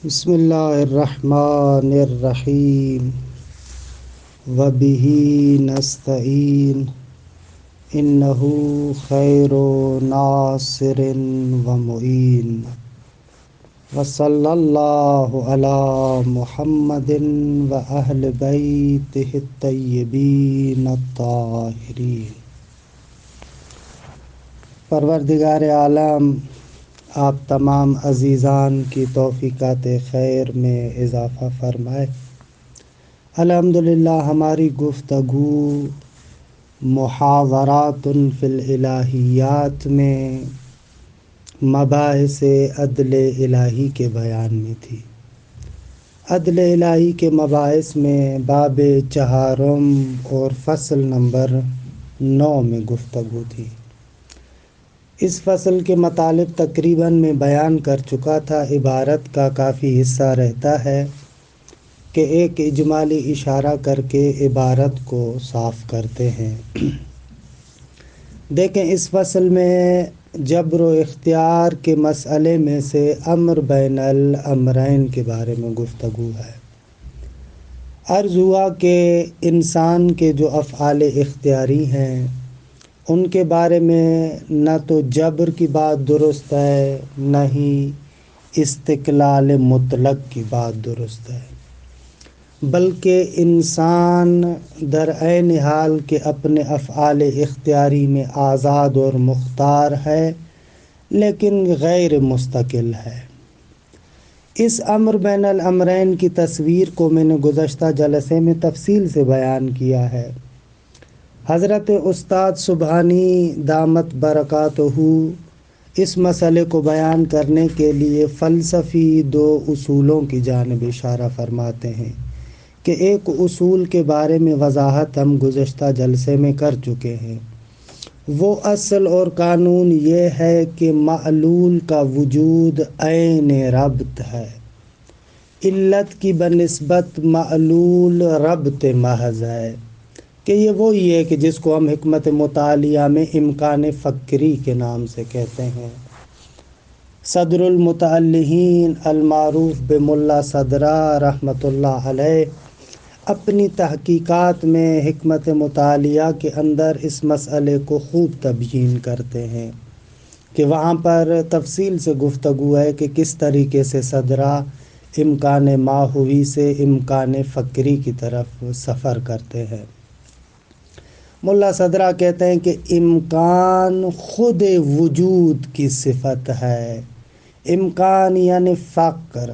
بسم اللہ الرحمن الرحیم وبہ نستعین انہ خیر ناصر ومعین وصلی اللہ علی محمد واہل بیتہ الطیبین الطاہرین۔ پروردگار عالم آپ تمام عزیزان کی توفیقات خیر میں اضافہ فرمائے۔ الحمدللہ ہماری گفتگو محاورات فی الالہیات میں مباحث عدل الہی کے بیان میں تھی۔ عدل الہی کے مباحث میں باب چہارم اور فصل نمبر 9 میں گفتگو تھی۔ اس فصل کے مطالب تقریباً میں بیان کر چکا تھا۔ عبارت کا کافی حصہ رہتا ہے کہ ایک اجمالی اشارہ کر کے عبارت کو صاف کرتے ہیں۔ دیکھیں، اس فصل میں جبر و اختیار کے مسئلے میں سے امر بین الامرین کے بارے میں گفتگو ہے۔ عرض ہوا کہ انسان کے جو افعال اختیاری ہیں ان کے بارے میں نہ تو جبر کی بات درست ہے، نہ ہی استقلال مطلق کی بات درست ہے، بلکہ انسان در عین حال کہ اپنے افعال اختیاری میں آزاد اور مختار ہے لیکن غیر مستقل ہے۔ اس امر بین الامرین کی تصویر کو میں نے گزشتہ جلسے میں تفصیل سے بیان کیا ہے۔ حضرت استاد سبحانی دامت برکاتہ اس مسئلے کو بیان کرنے کے لیے فلسفی 2 اصولوں کی جانب اشارہ فرماتے ہیں کہ ایک اصول کے بارے میں وضاحت ہم گزشتہ جلسے میں کر چکے ہیں۔ وہ اصل اور قانون یہ ہے کہ معلول کا وجود عین ربط ہے، علت کی بنسبت معلول ربط محض ہے، کہ یہ وہی ہے کہ جس کو ہم حکمت مطالعہ میں امکان فکری کے نام سے کہتے ہیں۔ صدر المتعلہین المعروف بملا صدرہ رحمۃ اللہ علیہ اپنی تحقیقات میں حکمت مطالعہ کے اندر اس مسئلے کو خوب تبیین کرتے ہیں کہ وہاں پر تفصیل سے گفتگو ہے کہ کس طریقے سے صدرہ امکان ماہوی سے امکان فکری کی طرف سفر کرتے ہیں۔ ملا صدرہ کہتے ہیں کہ امکان خود وجود کی صفت ہے۔ امکان یعنی فقر،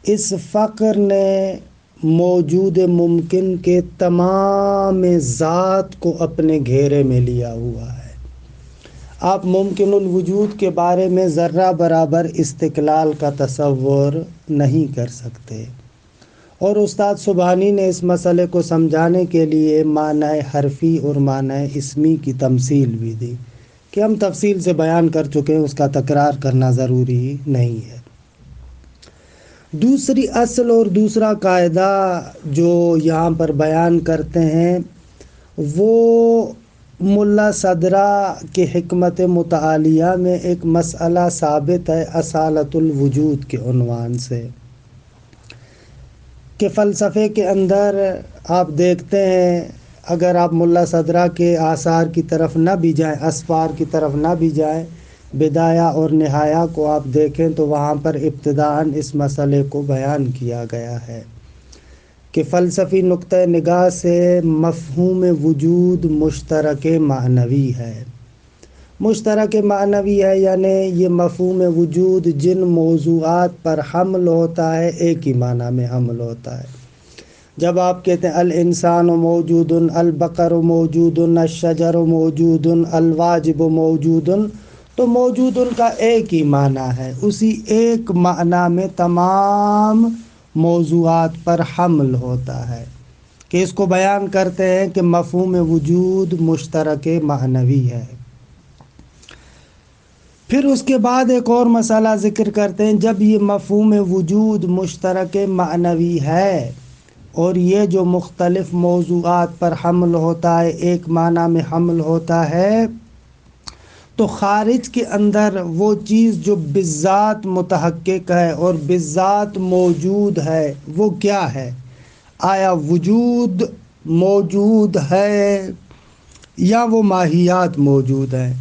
اس فقر نے موجود ممکن کے تمام ذات کو اپنے گھیرے میں لیا ہوا ہے۔ آپ ممکن الوجود کے بارے میں ذرہ برابر استقلال کا تصور نہیں کر سکتے، اور استاد سبحانی نے اس مسئلے کو سمجھانے کے لیے معنی حرفی اور معنی اسمی کی تمثیل بھی دی کہ ہم تفصیل سے بیان کر چکے ہیں، اس کا تکرار کرنا ضروری نہیں ہے۔ دوسری اصل اور دوسرا قاعدہ جو یہاں پر بیان کرتے ہیں وہ ملا صدرہ کے حکمت مطالعہ میں ایک مسئلہ ثابت ہے اصالت الوجود کے عنوان سے، کہ فلسفے کے اندر آپ دیکھتے ہیں، اگر آپ ملا صدرہ کے آثار کی طرف نہ بھی جائیں، اسفار کی طرف نہ بھی جائیں، بدایہ اور نہایہ کو آپ دیکھیں تو وہاں پر ابتداءً اس مسئلے کو بیان کیا گیا ہے کہ فلسفی نقطہ نگاہ سے مفہوم وجود مشترک معنوی ہے۔ مشترک معنوی ہے یعنی یہ مفہوم وجود جن موضوعات پر حمل ہوتا ہے ایک ہی معنی میں حمل ہوتا ہے۔ جب آپ کہتے ہیں الانسان موجود، البقر موجود، الشجر موجود، الواجب موجود، تو موجود کا ایک ہی معنی ہے، اسی ایک معنی میں تمام موضوعات پر حمل ہوتا ہے، کہ اس کو بیان کرتے ہیں کہ مفہوم وجود مشترک معنوی ہے۔ پھر اس کے بعد ایک اور مسئلہ ذکر کرتے ہیں، جب یہ مفہوم وجود مشترک معنوی ہے اور یہ جو مختلف موضوعات پر حمل ہوتا ہے ایک معنی میں حمل ہوتا ہے، تو خارج کے اندر وہ چیز جو بالذات متحقق ہے اور بالذات موجود ہے وہ کیا ہے؟ آیا وجود موجود ہے یا وہ ماہیات موجود ہیں؟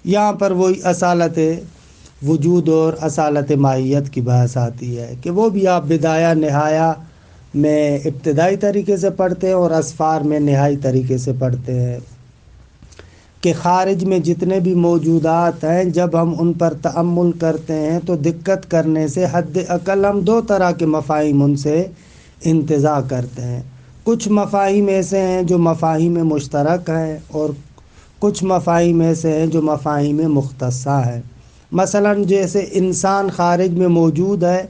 یہاں پر وہی اصالت وجود اور اصالت ماہیت کی بحث آتی ہے کہ وہ بھی آپ بدایہ نہایہ میں ابتدائی طریقے سے پڑھتے ہیں اور اسفار میں نہائی طریقے سے پڑھتے ہیں کہ خارج میں جتنے بھی موجودات ہیں جب ہم ان پر تأمل کرتے ہیں تو دقت کرنے سے حد اقل ہم دو طرح کے مفاہیم ان سے انتزاع کرتے ہیں۔ کچھ مفاہیم ایسے ہیں جو مفاہیم مشترک ہیں اور کچھ مفاہیم ایسے ہیں جو مفاہیم مختصہ ہیں۔ مثلا جیسے انسان خارج میں موجود ہے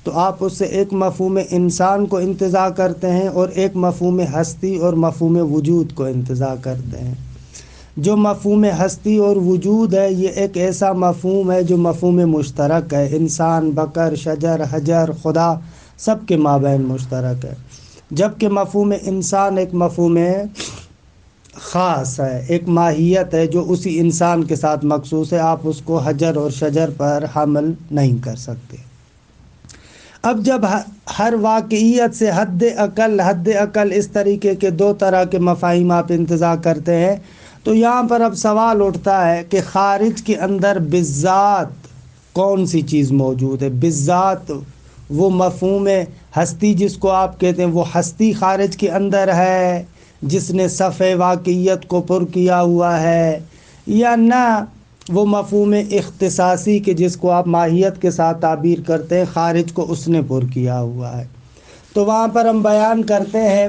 تو آپ اس سے ایک مفہوم انسان کو انتزاع کرتے ہیں اور ایک مفہوم ہستی اور مفہوم وجود کو انتزاع کرتے ہیں۔ جو مفہوم ہستی اور وجود ہے یہ ایک ایسا مفہوم ہے جو مفہوم مشترک ہے، انسان، بکر، شجر، حجر، خدا سب کے مابین مشترک ہے، جبکہ مفہوم انسان ایک مفہوم خاص ہے، ایک ماہیت ہے جو اسی انسان کے ساتھ مخصوص ہے، آپ اس کو حجر اور شجر پر حمل نہیں کر سکتے۔ اب جب ہر واقعیت سے حد اقل اس طریقے کے دو طرح کے مفاہیم آپ انتزاع کرتے ہیں تو یہاں پر اب سوال اٹھتا ہے کہ خارج کے اندر بالذات کون سی چیز موجود ہے؟ بالذات وہ مفہوم ہستی جس کو آپ کہتے ہیں، وہ ہستی خارج کے اندر ہے جس نے صفحہ واقعیت کو پر کیا ہوا ہے، یا نہ وہ مفہوم اختصاصی کہ جس کو آپ ماہیت کے ساتھ تعبیر کرتے ہیں خارج کو اس نے پر کیا ہوا ہے؟ تو وہاں پر ہم بیان کرتے ہیں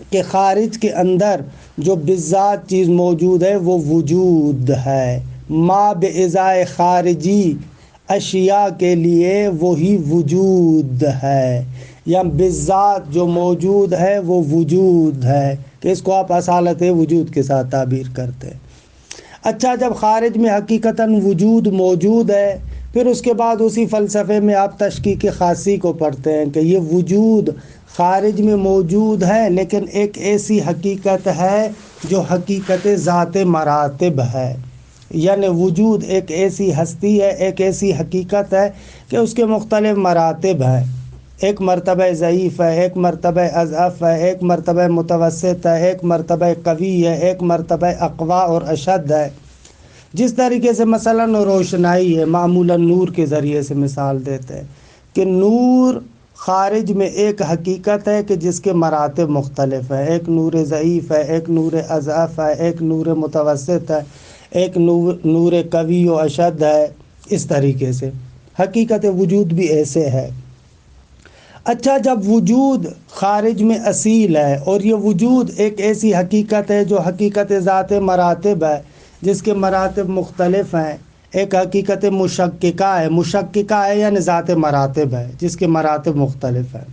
کہ خارج کے اندر جو بالذات چیز موجود ہے وہ وجود ہے، ما بإزائے خارجی اشیاء کے لیے وہی وجود ہے، یا بالذات جو موجود ہے وہ وجود ہے کہ اس کو آپ اصالت وجود کے ساتھ تعبیر کرتے ہیں۔ اچھا، جب خارج میں حقیقتاً وجود موجود ہے پھر اس کے بعد اسی فلسفے میں آپ تشکیک خاصی کو پڑھتے ہیں کہ یہ وجود خارج میں موجود ہے لیکن ایک ایسی حقیقت ہے جو حقیقت ذات مراتب ہے، یعنی وجود ایک ایسی ہستی ہے، ایک ایسی حقیقت ہے کہ اس کے مختلف مراتب ہیں، ایک مرتبہ ضعیف ہے، ایک مرتبہ اضعف ہے، ایک مرتبہ متوسط ہے، ایک مرتبہ قوی ہے، ایک مرتبہ اقوا اور اشد ہے۔ جس طریقے سے مثلا روشنائی ہے، معمولا نور کے ذریعے سے مثال دیتے ہیں کہ نور خارج میں ایک حقیقت ہے کہ جس کے مراتب مختلف ہیں، ایک نور ضعیف ہے، ایک نور اضعف ہے، ایک نور متوسط ہے، ایک نور قوی و اشد ہے۔ اس طریقے سے حقیقت وجود بھی ایسے ہے۔ اچھا، جب وجود خارج میں اصیل ہے اور یہ وجود ایک ایسی حقیقت ہے جو حقیقت ذات مراتب ہے جس کے مراتب مختلف ہیں، ایک حقیقت مشککہ ہے یعنی ذات مراتب ہے جس کے مراتب مختلف ہیں،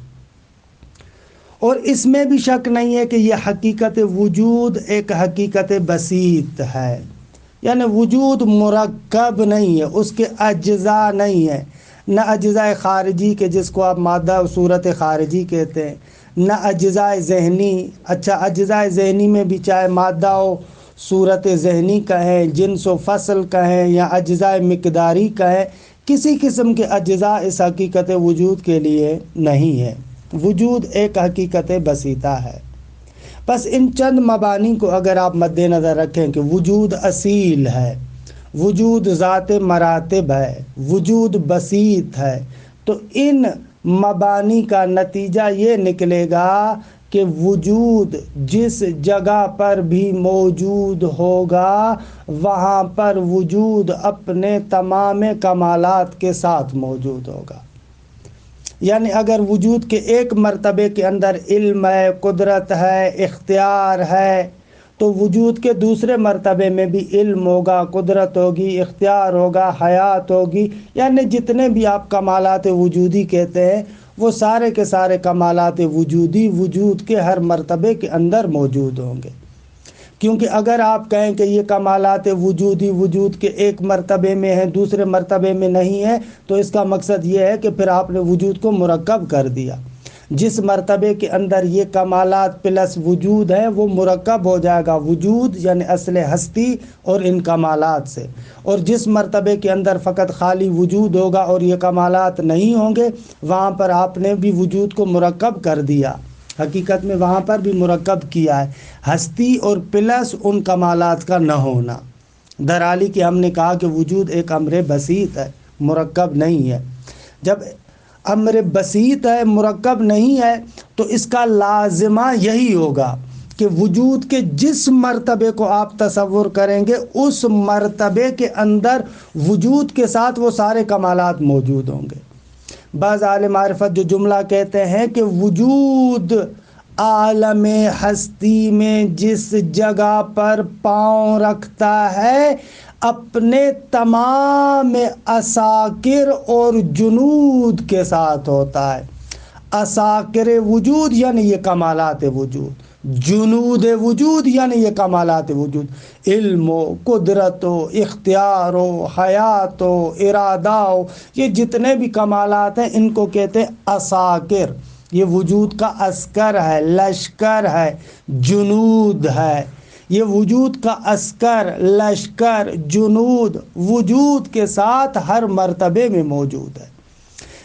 اور اس میں بھی شک نہیں ہے کہ یہ حقیقت وجود ایک حقیقت بسیط ہے، یعنی وجود مرکب نہیں ہے، اس کے اجزاء نہیں ہے، نہ اجزاء خارجی کے جس کو آپ مادہ و صورت خارجی کہتے ہیں، نہ اجزاء ذہنی۔ اچھا، اجزاء ذہنی میں بھی چاہے مادہ و صورت ذہنی کہیں، جنس و فصل کہیں، یا اجزاء مقداری کہیں، کسی قسم کے اجزاء اس حقیقت وجود کے لیے نہیں ہے۔ وجود ایک حقیقت بسیطہ ہے۔ بس ان چند مبانی کو اگر آپ مد نظر رکھیں کہ وجود اصیل ہے، وجود ذات مراتب ہے، وجود بسیط ہے، تو ان مبانی کا نتیجہ یہ نکلے گا کہ وجود جس جگہ پر بھی موجود ہوگا وہاں پر وجود اپنے تمام کمالات کے ساتھ موجود ہوگا۔ یعنی اگر وجود کے ایک مرتبے کے اندر علم ہے، قدرت ہے، اختیار ہے، تو وجود کے دوسرے مرتبے میں بھی علم ہوگا، قدرت ہوگی، اختیار ہوگا، حیات ہوگی، یعنی جتنے بھی آپ کمالات وجودی کہتے ہیں وہ سارے کے سارے کمالات وجودی وجود کے ہر مرتبے کے اندر موجود ہوں گے۔ کیونکہ اگر آپ کہیں کہ یہ کمالات وجودی وجود کے ایک مرتبے میں ہیں، دوسرے مرتبے میں نہیں ہے، تو اس کا مقصد یہ ہے کہ پھر آپ نے وجود کو مرکب کر دیا۔ جس مرتبے کے اندر یہ کمالات پلس وجود ہے وہ مرکب ہو جائے گا وجود یعنی اصل ہستی اور ان کمالات سے، اور جس مرتبے کے اندر فقط خالی وجود ہوگا اور یہ کمالات نہیں ہوں گے وہاں پر آپ نے بھی وجود کو مرکب کر دیا، حقیقت میں وہاں پر بھی مرکب کیا ہے، ہستی اور پلس ان کمالات کا نہ ہونا، درحالی کہ ہم نے کہا کہ وجود ایک امر بسیط ہے، مرکب نہیں ہے۔ جب امر بسیط ہے، مرکب نہیں ہے، تو اس کا لازمہ یہی ہوگا کہ وجود کے جس مرتبے کو آپ تصور کریں گے اس مرتبے کے اندر وجود کے ساتھ وہ سارے کمالات موجود ہوں گے۔ بعض اہل معرفت جو جملہ کہتے ہیں کہ وجود عالم ہستی میں جس جگہ پر پاؤں رکھتا ہے اپنے تمام اساکر اور جنود کے ساتھ ہوتا ہے۔ اساکر وجود یعنی یہ کمالات وجود، جنود وجود یعنی یہ کمالات وجود، علم و قدرت و اختیار و حیات و ارادہ و یہ جتنے بھی کمالات ہیں ان کو کہتے ہیں اساکر۔ یہ وجود کا عسکر ہے، لشکر ہے، جنود ہے۔ یہ وجود کا عسکر، لشکر، جنود وجود کے ساتھ ہر مرتبے میں موجود ہے۔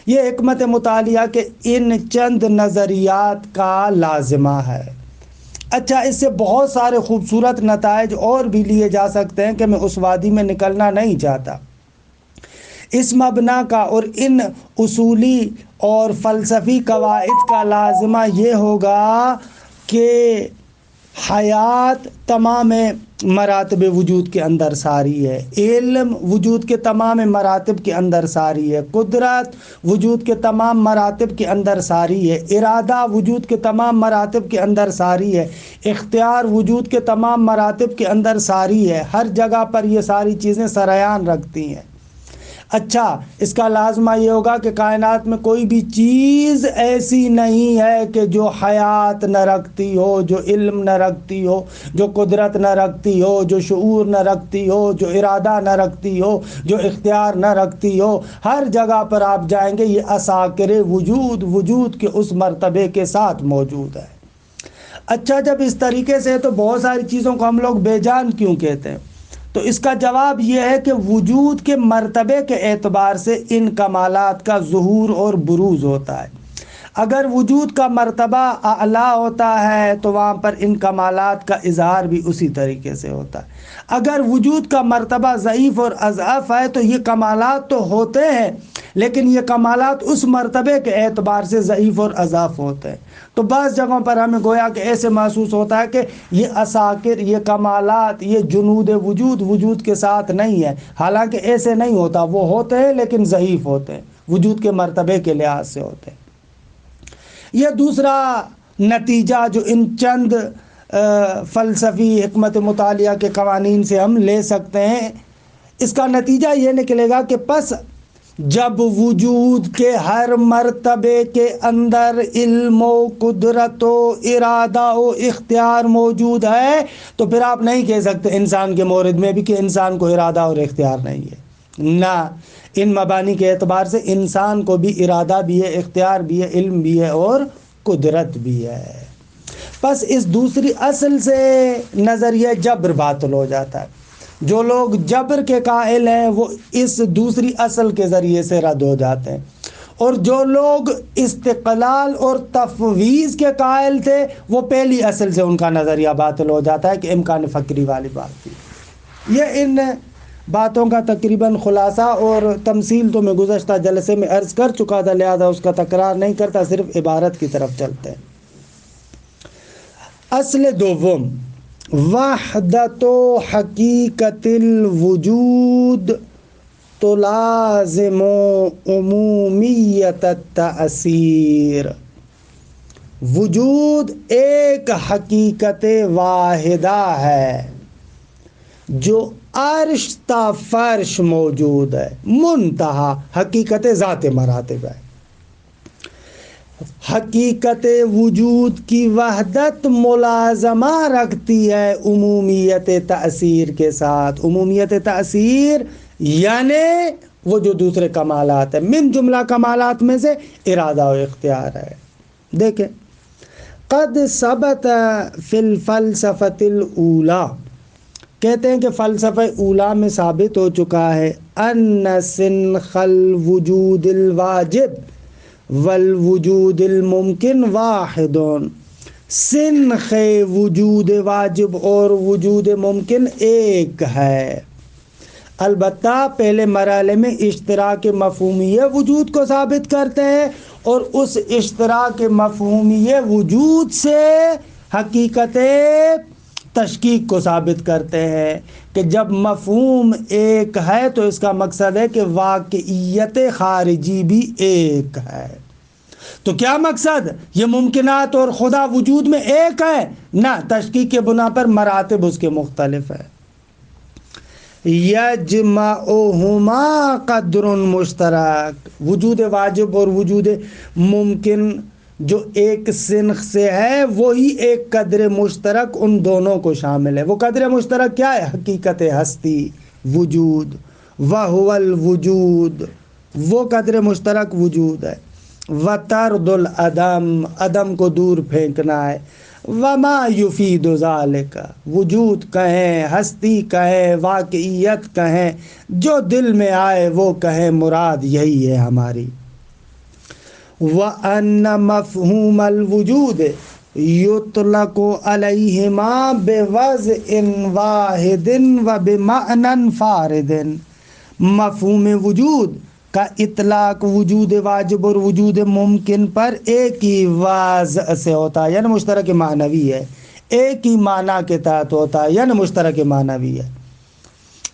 یہ حکمت مطالعہ کے ان چند نظریات کا لازمہ ہے۔ اچھا، اس سے بہت سارے خوبصورت نتائج اور بھی لیے جا سکتے ہیں کہ میں اس وادی میں نکلنا نہیں چاہتا۔ اس مبنا کا اور ان اصولی اور فلسفی قواعد کا لازمہ یہ ہوگا کہ حیات تمام مراتب وجود کے اندر ساری ہے، علم وجود کے تمام مراتب کے اندر ساری ہے، قدرت وجود کے تمام مراتب کے اندر ساری ہے، ارادہ وجود کے تمام مراتب کے اندر ساری ہے، اختیار وجود کے تمام مراتب کے اندر ساری ہے، ہر جگہ پر یہ ساری چیزیں سریان رکھتی ہیں۔ اچھا، اس کا لازمہ یہ ہوگا کہ کائنات میں کوئی بھی چیز ایسی نہیں ہے کہ جو حیات نہ رکھتی ہو، جو علم نہ رکھتی ہو، جو قدرت نہ رکھتی ہو، جو شعور نہ رکھتی ہو، جو ارادہ نہ رکھتی ہو، جو اختیار نہ رکھتی ہو۔ ہر جگہ پر آپ جائیں گے یہ اساکر وجود وجود کے اس مرتبے کے ساتھ موجود ہے۔ اچھا، جب اس طریقے سے تو بہت ساری چیزوں کو ہم لوگ بے جان کیوں کہتے ہیں؟ تو اس کا جواب یہ ہے کہ وجود کے مرتبے کے اعتبار سے ان کمالات کا ظہور اور بروز ہوتا ہے۔ اگر وجود کا مرتبہ اعلیٰ ہوتا ہے تو وہاں پر ان کمالات کا اظہار بھی اسی طریقے سے ہوتا ہے۔ اگر وجود کا مرتبہ ضعیف اور اضعف ہے تو یہ کمالات تو ہوتے ہیں لیکن یہ کمالات اس مرتبے کے اعتبار سے ضعیف اور اضعف ہوتے ہیں۔ تو بعض جگہوں پر ہمیں گویا کہ ایسے محسوس ہوتا ہے کہ یہ اساکر، یہ کمالات، یہ جنود وجود وجود کے ساتھ نہیں ہے، حالانکہ ایسے نہیں ہوتا، وہ ہوتے ہیں لیکن ضعیف ہوتے ہیں، وجود کے مرتبے کے لحاظ سے ہوتے ہیں۔ یہ دوسرا نتیجہ جو ان چند فلسفی حکمت مطالعہ کے قوانین سے ہم لے سکتے ہیں، اس کا نتیجہ یہ نکلے گا کہ پس جب وجود کے ہر مرتبے کے اندر علم و قدرت و ارادہ و اختیار موجود ہے تو پھر آپ نہیں کہہ سکتے انسان کے مورد میں بھی کہ انسان کو ارادہ اور اختیار نہیں ہے۔ نہ، ان مبانی کے اعتبار سے انسان کو بھی ارادہ بھی ہے، اختیار بھی ہے، علم بھی ہے اور قدرت بھی ہے۔ پس اس دوسری اصل سے نظریہ جبر باطل ہو جاتا ہے۔ جو لوگ جبر کے قائل ہیں وہ اس دوسری اصل کے ذریعے سے رد ہو جاتے ہیں، اور جو لوگ استقلال اور تفویض کے قائل تھے وہ پہلی اصل سے ان کا نظریہ باطل ہو جاتا ہے کہ امکان فکری والی بات تھی۔ یہ ان باتوں کا تقریباً خلاصہ اور تمثیل تو میں گزشتہ جلسے میں عرض کر چکا تھا، لہذا اس کا تکرار نہیں کرتا، صرف عبارت کی طرف چلتے ہیں۔ اصل دوم، وحدت و حقیقت الوجود تلازم عمومیت التأثیر۔ وجود ایک حقیقت واحدہ ہے جو عرش تا فرش موجود ہے، منتہا حقیقت ذات مراتب ہے۔ حقیقت وجود کی وحدت ملازمہ رکھتی ہے عمومیت تأثیر کے ساتھ۔ عمومیت تأثیر یعنی وہ جو دوسرے کمالات ہیں، من جملہ کمالات میں سے ارادہ و اختیار ہے۔ دیکھیں قد ثبت فی الفلسفۃ الاولی، کہتے ہیں کہ فلسفہ اولا میں ثابت ہو چکا ہے ان سنخ الوجود الواجب والوجود الممکن واحد، سنخ وجود واجب اور وجود ممکن ایک ہے۔ البتہ پہلے مرحلے میں اشتراک مفہومی وجود کو ثابت کرتے ہیں اور اس اشتراک مفہومی وجود سے حقیقت تشکیک کو ثابت کرتے ہیں کہ جب مفہوم ایک ہے تو اس کا مقصد ہے کہ واقعیت خارجی بھی ایک ہے۔ تو کیا مقصد؟ یہ ممکنات اور خدا وجود میں ایک ہے؟ نہ، تشکیک کے بنا پر مراتب اس کے مختلف ہیں۔ یجمعہما قدر مشترک، وجود واجب اور وجود ممکن جو ایک سنخ سے ہے وہی ایک قدر مشترک ان دونوں کو شامل ہے۔ وہ قدر مشترک کیا ہے؟ حقیقت ہستی، وجود، وہو الوجود، وہ قدر مشترک وجود ہے۔ وطرد العدم، عدم کو دور پھینکنا ہے۔ وما یفید ذالک، وجود کہیں، ہستی کہیں، واقعیت کہیں، جو دل میں آئے وہ کہیں، مراد یہی ہے ہماری۔ وَأَنَّ مَفْهُومَ الْوُجُودِ يُطْلَقُ عَلَيْهِمَا بِوَضْعٍ وَاحِدٍ وَبِمَعْنًى فَارِدٍ، مفہوم وجود کا اطلاق وجود واجب اور وجود ممکن پر ایک ہی وضع سے ہوتا ہے، یعنی مشترک معنوی ہے، ایک ہی معنی کے تحت ہوتا ہے، یعنی مشترک معنوی ہے۔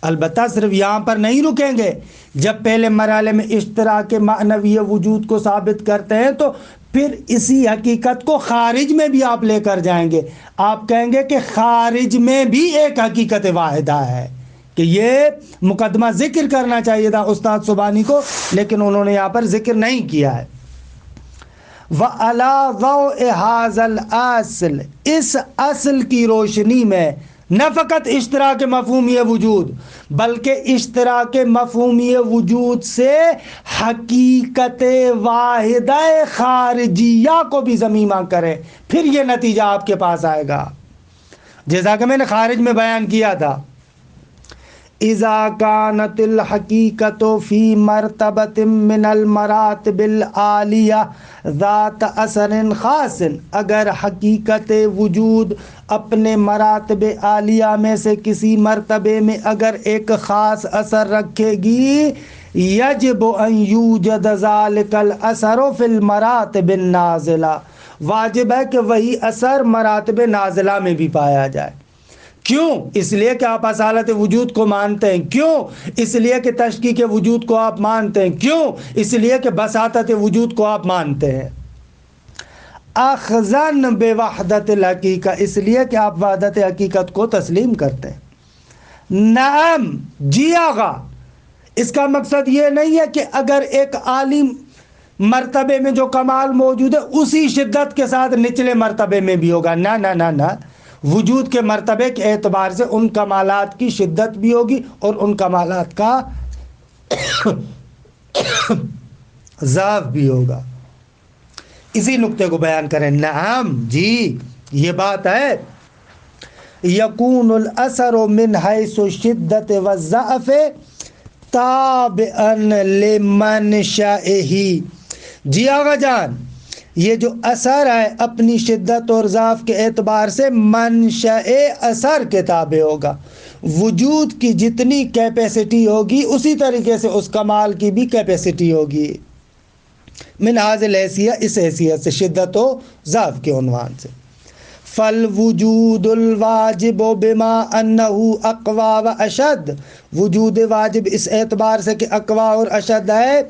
البتہ صرف یہاں پر نہیں رکیں گے، جب پہلے مرحلے میں اشتراک معنوی وجود کو ثابت کرتے ہیں تو پھر اسی حقیقت کو خارج میں بھی آپ لے کر جائیں گے۔ آپ کہیں گے کہ خارج میں بھی ایک حقیقت واحدہ ہے، کہ یہ مقدمہ ذکر کرنا چاہیے تھا استاد سبحانی کو، لیکن انہوں نے یہاں پر ذکر نہیں کیا ہے۔ وَعَلَى ضَوْءِ هَذَا الْأَصْلِ، اس اصل کی روشنی میں نہ فقط اشتراک مفہومی وجود بلکہ اشتراک مفہومی وجود سے حقیقت واحدہ خارجیہ کو بھی ضمیمہ کرے، پھر یہ نتیجہ آپ کے پاس آئے گا جیسا کہ میں نے خارج میں بیان کیا تھا۔ اذا كانت الحقیقت فی مرتبۃ من المراتب العالیہ ذات اثر خاص، اگر حقیقت وجود اپنے مراتب عالیہ میں سے کسی مرتبے میں اگر ایک خاص اثر رکھے گی، یجب ان یوجد ذلک الاثر فی المراتب النازلہ، واجب ہے کہ وہی اثر مراتب نازلہ میں بھی پایا جائے۔ کیوں؟ اس لیے کہ آپ اصالت وجود کو مانتے ہیں۔ کیوں؟ اس لیے کہ تشکیک وجود کو آپ مانتے ہیں۔ کیوں؟ اس لیے کہ بساطت وجود کو آپ مانتے ہیں۔ اخذن بوحدت الحقیقہ، اس لیے کہ آپ وحدت حقیقت کو تسلیم کرتے ہیں۔ نعم، جی آقا، اس کا مقصد یہ نہیں ہے کہ اگر ایک عالی مرتبے میں جو کمال موجود ہے اسی شدت کے ساتھ نچلے مرتبے میں بھی ہوگا، نہ نہ نہ نہ، وجود کے مرتبے کے اعتبار سے ان کمالات کی شدت بھی ہوگی اور ان کمالات کا ضعف بھی ہوگا۔ اسی نقطے کو بیان کریں۔ نعم، جی، یہ بات ہے۔ یکون الاثر من حیث الشدت والضعف تابعا لمنشئہ، جی آقا جان، یہ جو اثر ہے اپنی شدت اور ضعف کے اعتبار سے منشأ اثر کے تابع ہوگا۔ وجود کی جتنی کیپیسٹی ہوگی اسی طریقے سے اس کمال کی بھی کیپیسٹی ہوگی، من حاصل حیثیت، اس حیثیت سے، شدت و ضعف کے عنوان سے۔ فالوجود الواجب بما انه اقوى واشد، وجود واجب اس اعتبار سے کہ اقوى اور اشد ہے،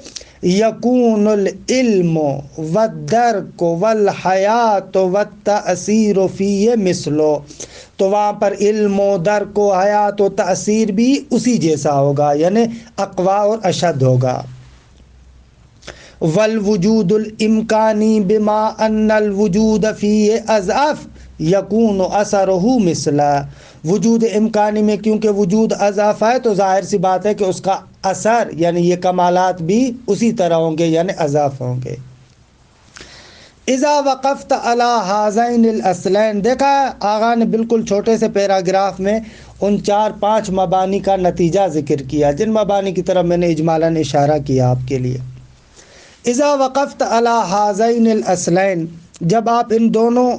یکون العلم والدرک والحیات والتأثیر فیہ مثلو، تو وہاں پر علم و درک و حیات و تأثیر بھی اسی جیسا ہوگا، یعنی اقوى اور اشد ہوگا۔ والوجود الامکانی بما ان الوجود فیہ اضعف یکون اثرہ مثلا، وجود امکانی میں کیونکہ وجود اضعف ہے تو ظاہر سی بات ہے کہ اس کا اثر یعنی یہ کمالات بھی اسی طرح ہوں گے، یعنی اضعف ہوں گے۔ اذا وقفت علی ہذین الاصلین، دیکھا آغا نے بالکل چھوٹے سے پیراگراف میں ان 4-5 مبانی کا نتیجہ ذکر کیا، جن مبانی کی طرف میں نے اجمالاً اشارہ کیا آپ کے لیے۔ اذا وقفت علی ہذین الاصلین، جب آپ ان دونوں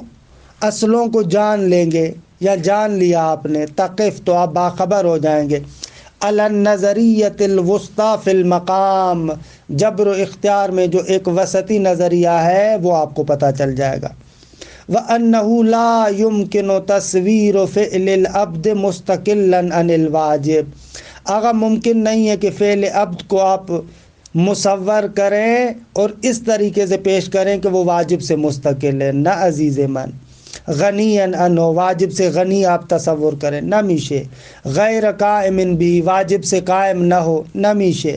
اصلوں کو جان لیں گے یا جان لیا آپ نے، تقف تو آپ باخبر ہو جائیں گے، علی النظریۃ الوسطی فی المقام، جبر و اختیار میں جو ایک وسطی نظریہ ہے وہ آپ کو پتہ چل جائے گا۔ وَأَنَّهُ لَا يُمْكِنُ تَصْوِيرُ فِعْلِ الْعَبْدِ مُسْتَقِلًا عَنِ الْوَاجِبِ، آگا ممکن نہیں ہے کہ فعل عبد کو آپ مصور کریں اور اس طریقے سے پیش کریں کہ وہ واجب سے مستقل ہے، نہ عزیز من، غنی عنہ، واجب سے غنی آپ تصور کریں، نہ میشے، غیر قائم بھی، واجب سے قائم نہ ہو، نہ میشے،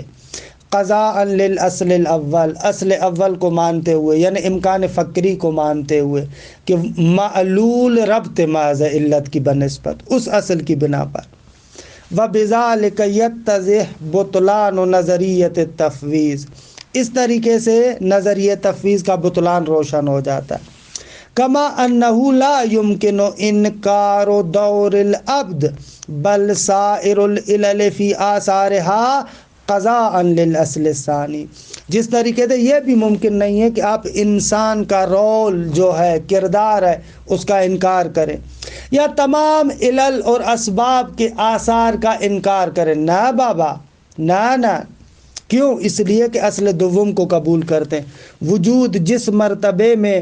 قضاء للاصل الاول، اصل اول کو مانتے ہوئے، یعنی امکان فکری کو مانتے ہوئے کہ معلول ربط محض علت کی بنسبت اس اصل کی بنا پر۔ وَبِذَلِكَ يَتَّضِحُ بُطْلَانُ نظریۃ التفویض، اس طریقے سے نظریہ تفویض کا بطلان روشن ہو جاتا ہے۔ کما انہ لا یمکن انکار دور العبد بل سائر العلل فی آثارها قضاء للاصل الثانی، جس طریقے سے یہ بھی ممکن نہیں ہے کہ آپ انسان کا رول جو ہے، کردار ہے، اس کا انکار کریں یا تمام علل اور اسباب کے آثار کا انکار کریں، نہ بابا، نہ۔ کیوں؟ اس لیے کہ اصل دوم کو قبول کرتے ہیں۔ وجود جس مرتبے میں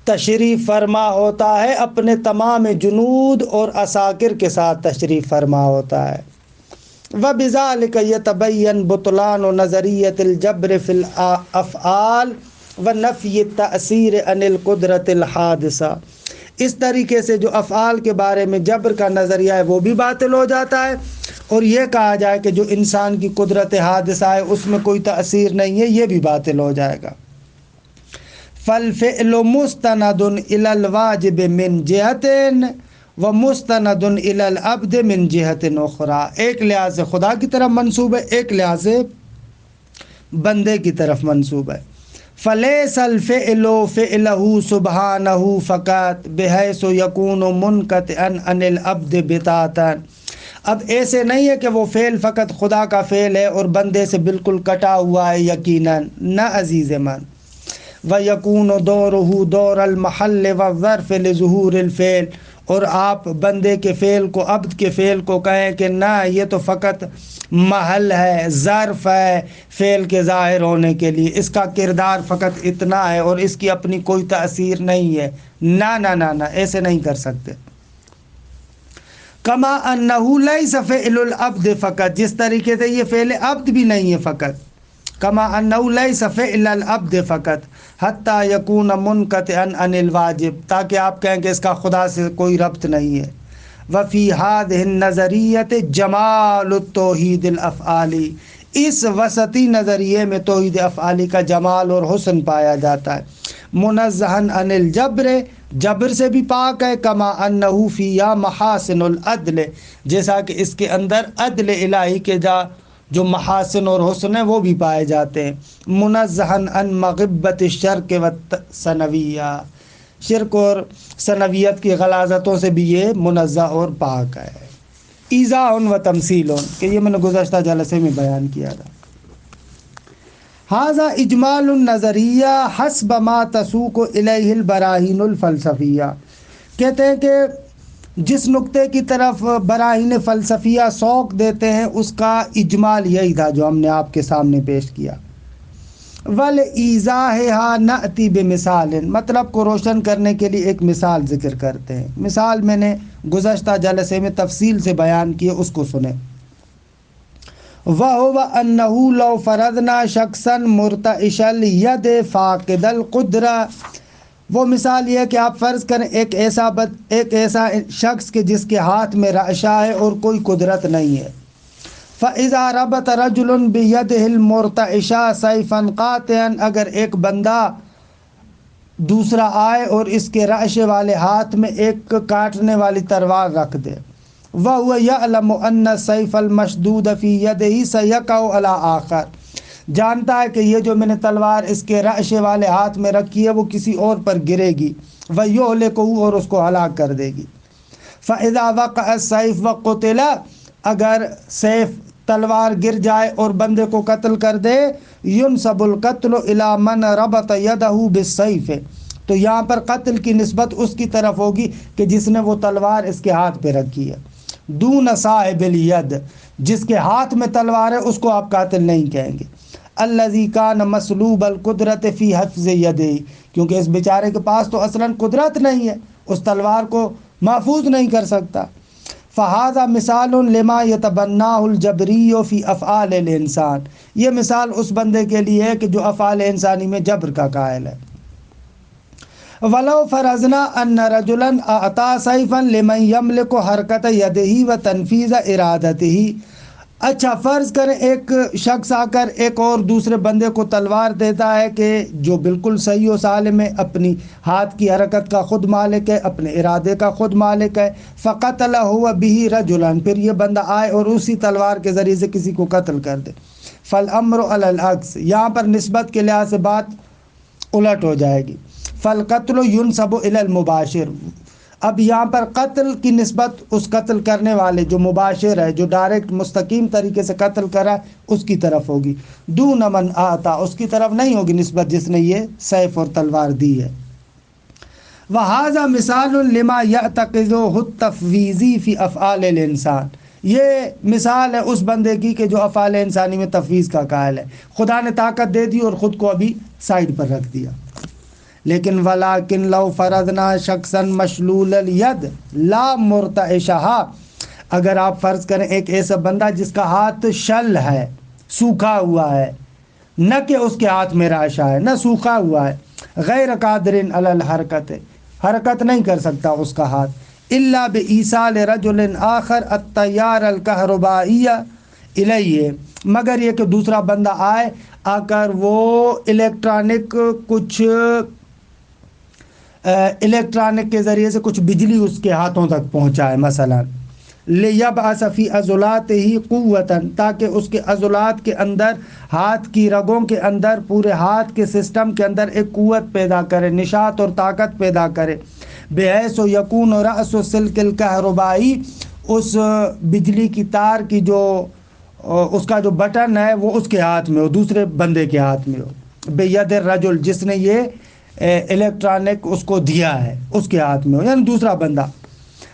تشریف فرما ہوتا ہے اپنے تمام جنود اور عساکر کے ساتھ تشریف فرما ہوتا ہے۔ وَبِذَلِكَ يَتَبَيَّنُ بُطْلَانُ نَظَرِيَّةِ الْجَبْرِ فِي الْأَفْعَالِ وَنَفْيِ التَّأْثِيرِ عَنِ الْقُدْرَةِ الْحَادِثَةِ، اس طریقے سے جو افعال کے بارے میں جبر کا نظریہ ہے وہ بھی باطل ہو جاتا ہے، اور یہ کہا جائے کہ جو انسان کی قدرت حادثہ ہے اس میں کوئی تأثیر نہیں ہے، یہ بھی باطل ہو جائے گا۔ فالفعل مستند الى الواجب من جہتین و مستند الى العبد من جہت اخرى، ایک لحاظ سے خدا کی طرف منسوب ہے، ایک لحاظ سے بندے کی طرف منسوب ہے۔ فلیس الفعل فعلہ سبحانہ فقط بحیث یکون منقطعا عن العبد بتاتا، اب ایسے نہیں ہے کہ وہ فعل فقط خدا کا فعل ہے اور بندے سے بالکل کٹا ہوا ہے یقیناً، نہ عزیز من۔ وَيَكُونُ دَوْرُهُ دَوْرَ الْمَحَلِّ وَالظَّرْفِ لِظُهُورِ الْفِعْلِ، اور آپ بندے کے فعل کو، عبد کے فعل کو کہیں کہ نہ یہ تو فقط محل ہے، ظرف ہے فعل کے ظاہر ہونے کے لیے، اس کا کردار فقط اتنا ہے اور اس کی اپنی کوئی تأثیر نہیں ہے، نہ، ایسے نہیں کر سکتے۔ کما انہ لیس فعل العبد فقط، جس طریقے سے یہ فعل عبد بھی نہیں ہے فقط، کما انہ لیس فعل العبد فقط حتی یکون منقطعا عن الواجب، تاکہ آپ کہیں کہ اس کا خدا سے کوئی ربط نہیں ہے۔ وفی هذه النظریۃ جمال التوحید الافعالی، اس وسطی نظریے میں توحید افعالی کا جمال اور حسن پایا جاتا ہے۔ منزہا عن الجبر، جبر سے بھی پاک ہے، کما انہ فیہا محاسن العدل، جیسا کہ اس کے اندر عدل الہی کے جو محاسن اور حسن ہیں وہ بھی پائے جاتے ہیں۔ منزہا عن مغبۃ الشرک والثنویہ، شرک اور ثنویت کی غلاظتوں سے بھی یہ منزہ اور پاک ہے۔ ایضاح و تمثیل، کہ یہ میں نے گزشتہ جلسے میں بیان کیا تھا۔ ھذا اجمال النظریہ حسب ما تسوق الیہ البراہین الفلسفیہ، کہتے ہیں کہ جس نقطے کی طرف براہین فلسفیہ سوق دیتے ہیں اس کا اجمال یہی تھا جو ہم نے آپ کے سامنے پیش کیا۔ وَلِإِيضَاحِهَا نَأْتِي بِمِثَالٍ، مطلب کو روشن کرنے کے لیے ایک مثال ذکر کرتے ہیں۔ مثال میں نے گزشتہ جلسے میں تفصیل سے بیان کی، اس کو سنیں۔ وَهُوَ أَنَّهُ لَوْ فَرَضْنَا شَخْصًا مُرْتَعِشَ الْيَدِ فَاقِدَ الْقُدْرَةِ، وہ مثال یہ ہے کہ آپ فرض کریں ایک ایسا شخص کہ جس کے ہاتھ میں رعشہ ہے اور کوئی قدرت نہیں ہے۔ فَإِذَا رَبَطَ رَجُلٌ بِيَدِهِ الْمُرْتَعِشَةِ سَيْفًا قَاطِعًا، اگر ایک بندہ دوسرا آئے اور اس کے رعشے والے ہاتھ میں ایک کاٹنے والی تلوار رکھ دے، وَهُوَ يَعْلَمُ أَنَّ السَّيْفَ الْمَشْدُودَ فِي يَدِهِ سَيَقَعُ عَلَى آخَرٍ، جانتا ہے کہ یہ جو میں نے تلوار اس کے رعشے والے ہاتھ میں رکھی ہے وہ کسی اور پر گرے گی، وَيُهْلِكُهُ، اور اس کو ہلاک کر دے گی۔ فَإِذَا وَقَعَ السَّيْفُ وَقُتِلَ، اگر سیف تلوار گر جائے اور بندے کو قتل کر دے، يُنْسَبُ الْقَتْلُ إِلَى مَنْ رَبَطَ يَدَهُ بِالسَّيْفِ، تو یہاں پر قتل کی نسبت اس کی طرف ہوگی کہ جس نے وہ تلوار اس کے ہاتھ پہ رکھی ہے۔ دون صاحب الید، جس کے ہاتھ میں تلوار ہے اس کو آپ قاتل نہیں کہیں گے۔ الذی کان مسلوب القدرت فی حفظ یدہ، کیونکہ اس بیچارے کے پاس تو اصلاً قدرت نہیں ہے، اس تلوار کو محفوظ نہیں کر سکتا۔ فہذا مثال لما یتبناہ الجبری فی افعال الانسان، یہ مثال اس بندے کے لیے ہے کہ جو افعال انسانی میں جبر کا قائل ہے۔ ولو فرضنا ان رجلا اعطى سيفا لمن يملك حرکت یدہ و تنفیذ ارادتہ، اچھا فرض کریں ایک شخص آ کر ایک اور دوسرے بندے کو تلوار دیتا ہے کہ جو بالکل صحیح و سالم ہے، اپنی ہاتھ کی حرکت کا خود مالک ہے، اپنے ارادے کا خود مالک ہے، فقتلہ هو به رجلا، پھر یہ بندہ آئے اور اسی تلوار کے ذریعے سے کسی کو قتل کر دے، فالامر علی العکس، یہاں پر نسبت کے لحاظ سے بات الٹ ہو جائے گی۔ فالقتل ينسب الی المباشر، اب یہاں پر قتل کی نسبت اس قتل کرنے والے جو مباشر ہے، جو ڈائریکٹ مستقیم طریقے سے قتل کرا اس کی طرف ہوگی، دون من آتا، اس کی طرف نہیں ہوگی نسبت جس نے یہ سیف اور تلوار دی ہے۔ وَهَذَا مِثَالٌ لِمَا يَعْتَقِدُهُ التَّفْوِيضِ فِي أَفْعَالِ الْإِنسَان، یہ مثال ہے اس بندے کی کہ جو افعال انسانی میں تفویض کا قائل ہے، خدا نے طاقت دے دی اور خود کو ابھی سائڈ پر رکھ دیا۔ لیکن ولیکن لو فرضنا شخصا مشلول الید لا مرتعشها، اگر آپ فرض کریں ایک ایسا بندہ جس کا ہاتھ شل ہے، سوکھا ہوا ہے، نہ کہ اس کے ہاتھ میں راشا ہے، نہ سوکھا ہوا ہے، غیر قادر علی الحرکت، حرکت نہیں کر سکتا اس کا ہاتھ، الا بایصال رجل آخر التیار الکہربائی الیہ، مگر یہ کہ دوسرا بندہ آئے آ کر وہ الیکٹرانک کے ذریعے سے کچھ بجلی اس کے ہاتھوں تک پہنچائے، مثلا لیبعث فی عضلاتہ قوتا، تاکہ اس کے عضلات کے اندر، ہاتھ کی رگوں کے اندر، پورے ہاتھ کے سسٹم کے اندر ایک قوت پیدا کرے، نشاط اور طاقت پیدا کرے، بحیث یکون رأس سلک الکہربائی، اس بجلی کی تار کی جو اس کا جو بٹن ہے وہ اس کے ہاتھ میں ہو، دوسرے بندے کے ہاتھ میں ہو، بید الرجل، جس نے یہ الیکٹرانک اس کو دیا ہے اس کے ہاتھ میں ہو، یعنی دوسرا بندہ،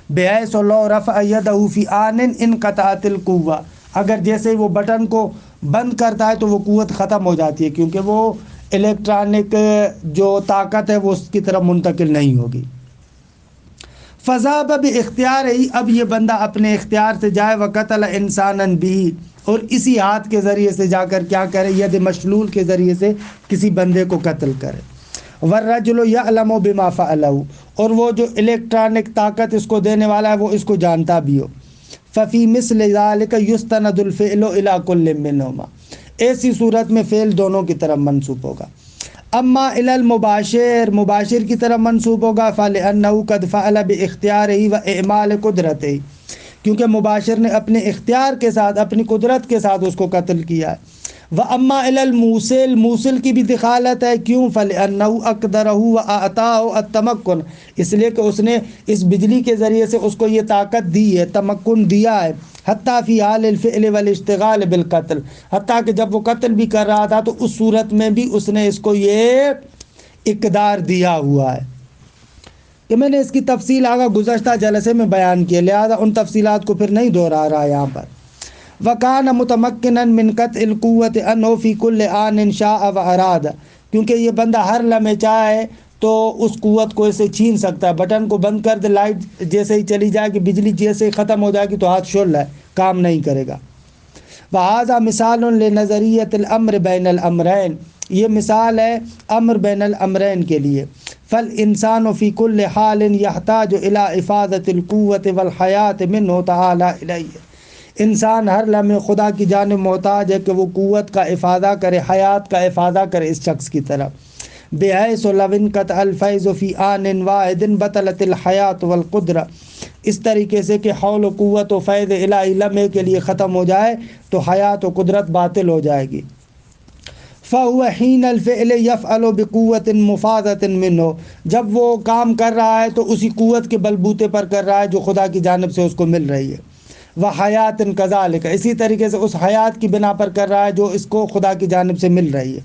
بحیث لو رفع یدہ فی آن انقطعت القوہ، اگر جیسے وہ بٹن کو بند کرتا ہے تو وہ قوت ختم ہو جاتی ہے، کیونکہ وہ الیکٹرانک جو طاقت ہے وہ اس کی طرف منتقل نہیں ہوگی۔ فذهب باختیارہ، اب یہ بندہ اپنے اختیار سے جائے، وقتل انسانا بھی، اور اسی ہاتھ کے ذریعے سے جا کر کیا کرے، ید مشلول کے ذریعے سے کسی بندے کو قتل کرے، والرجل یعلم بما فعلہ، اور وہ جو الیکٹرانک طاقت اس کو دینے والا ہے وہ اس کو جانتا بھی ہو، ففی مثل ذلک یستند الفعل الی کل منہما، ایسی صورت میں فعل دونوں کی طرف منسوب ہوگا۔ اما الی المباشر، مباشر کی طرف منسوب ہوگا، فلأنہ قد فعل باختیارہ و اعمال قدرتہ، کیونکہ مباشر نے اپنے اختیار کے ساتھ، اپنی قدرت کے ساتھ اس کو قتل کیا ہے۔ واما الی الموصل، موصل کی بھی دخالت ہے، کیوں؟ فلأنہ اقدرہ واعطاہ التمکن، اس لیے کہ اس نے اس بجلی کے ذریعے سے اس کو یہ طاقت دی ہے، تمکن دیا ہے، حتیٰ فی حال الفعل والاشتغال بالقتل، حتیٰ کہ جب وہ قتل بھی کر رہا تھا تو اس صورت میں بھی اس نے اس کو یہ اقدار دیا ہوا ہے، کہ میں نے اس کی تفصیل آگے گزشتہ جلسے میں بیان کیا، لہذا ان تفصیلات کو پھر نہیں دہرا رہا یہاں پر۔ وَكَانَ مُتَمَكِّنًا مِنْ قَطْعِ الْقُوَّةِ أَنَّهُ فِي كُلِّ آنٍ شَاءَ وَأَرَادَ، کیونکہ یہ بندہ ہر لمحے چاہے تو اس قوت کو اسے چھین سکتا ہے، بٹن کو بند کر دے، لائٹ جیسے ہی چلی جائے گی، بجلی جیسے ہی ختم ہو جائے گی تو ہاتھ شل ہے، کام نہیں کرے گا۔ وَهَذَا مِثَالٌ لِنَظَرِيَّةِ الْأَمْرِ بَيْنَ الْأَمْرَيْنِ، یہ مثال ہے امر بین الامرین کے لیے۔ فالانسان فی کل حال یحتاج الی افادۃ القوۃ والحیات منہ تعالی الیہ، انسان ہر لمحے خدا کی جانب محتاج ہے کہ وہ قوت کا افادہ کرے، حیات کا افادہ کرے اس شخص کی طرف، بحیث لو انقطع الفیض فی آن واحد بطلت الحیات والقدرہ، اس طریقے سے کہ حول و قوت و فیض الہی لمحے کے لیے ختم ہو جائے تو حیات و قدرت باطل ہو جائے گی۔ فَهُوَ حِينَ الْفِعْلِ يَفْعَلُ بِقُوَّةٍ مُفَاضَةٍ مِّنْهُ، جب وہ کام کر رہا ہے تو اسی قوت کے بلبوتے پر کر رہا ہے جو خدا کی جانب سے اس کو مل رہی ہے۔ وَحَيَاتٍ كَذَلِكَ، اسی طریقے سے اس حیات کی بنا پر کر رہا ہے جو اس کو خدا کی جانب سے مل رہی ہے۔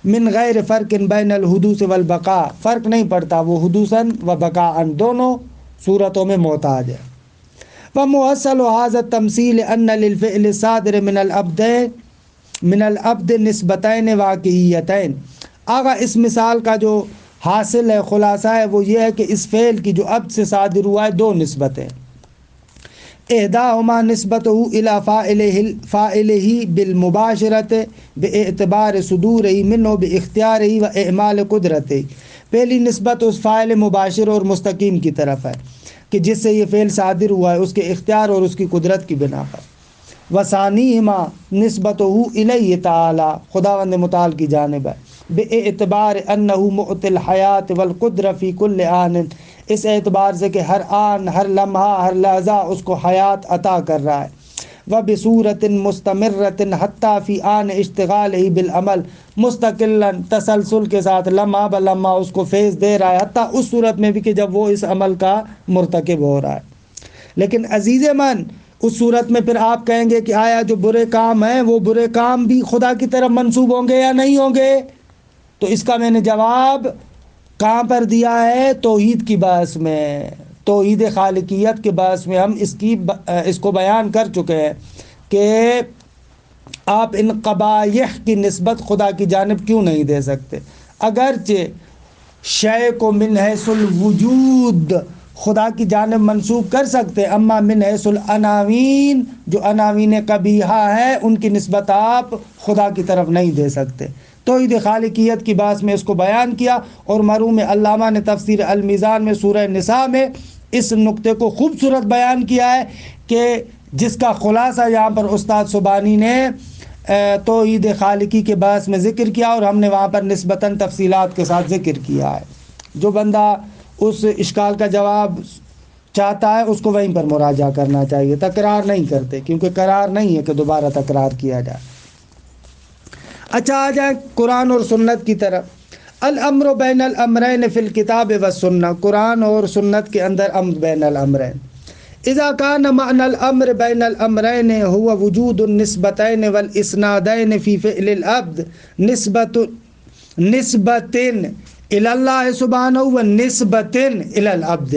من غیر فرق بین الحدوث والبقاء، فرق نہیں پڑتا، وہ حدوثاً و بقاءً دونوں صورتوں میں محتاج ہے۔ وموصل هذا التمثيل ان للفعل الصادر من العبد نسبتین واقعیتین۔ آگا اس مثال کا جو حاصل ہے، خلاصہ ہے، وہ یہ ہے کہ اس فعل کی جو عبد سے صادر ہوا ہے دو نسبتیں، احداہما نسبتہ الی فاعلہ بالمباشرۃ باعتبار صدورہ منہ باختیارہ و اعمال قدرتہ، پہلی نسبت اس فاعل مباشر اور مستقیم کی طرف ہے کہ جس سے یہ فعل صادر ہوا ہے، اس کے اختیار اور اس کی قدرت کی بنا پر۔ وثانیہما نسبتہ الیہ تعالی، خداوند متعال کی جانب ہے، باعتبار انہ معطی الحیات والقدرہ فی کل آن، اس اعتبار سے کہ ہر آن، ہر لمحہ، ہر لحظہ اس کو حیات عطا کر رہا ہے۔ وبصورۃ مستمرۃ حتی فی آن اشتغالہ بالعمل، مستقلا تسلسل کے ساتھ لمحہ بلمحہ اس کو فیض دے رہا ہے، حتیٰ اس صورت میں بھی کہ جب وہ اس عمل کا مرتکب ہو رہا ہے۔ لیکن عزیز من، اس صورت میں پھر آپ کہیں گے کہ آیا جو برے کام ہیں وہ برے کام بھی خدا کی طرف منسوب ہوں گے یا نہیں ہوں گے؟ تو اس کا میں نے جواب کہاں پر دیا ہے؟ توحید کی بحث میں، توحید خالقیت کے بحث میں ہم اس کو بیان کر چکے ہیں کہ آپ ان قبائح کی نسبت خدا کی جانب کیوں نہیں دے سکتے؟ اگرچہ شے کو من حیث الوجود خدا کی جانب منسوب کر سکتے، اما من حیث العناوین، جو عناوین قبیحہ ہیں ان کی نسبت آپ خدا کی طرف نہیں دے سکتے۔ توحید خالقیت کی بات میں اس کو بیان کیا، اور مرحوم علامہ نے تفسیر المیزان میں سورہ نساء میں اس نقطے کو خوبصورت بیان کیا ہے کہ جس کا خلاصہ یہاں پر استاد سبحانی نے توحید خالقی کے بحث میں ذکر کیا، اور ہم نے وہاں پر نسبتاً تفصیلات کے ساتھ ذکر کیا ہے۔ جو بندہ اس اشکال کا جواب چاہتا ہے اس کو وہیں پر مراجعہ کرنا چاہیے، تکرار نہیں کرتے، کیونکہ قرار نہیں ہے کہ دوبارہ تکرار کیا جائے۔ اچھا، آ جائیں قرآن اور سنت کی طرف۔ الامر بین الامرین فی الکتاب والسنہ، قرآن اور سنت کے اندر امر بین الامرین۔ اذا کان معنی الامر بین الامرین هو وجود النسبتین والاسنادین فی فعل العبد نسبت الی اللہ سبحانہ و نسبت الی العبد۔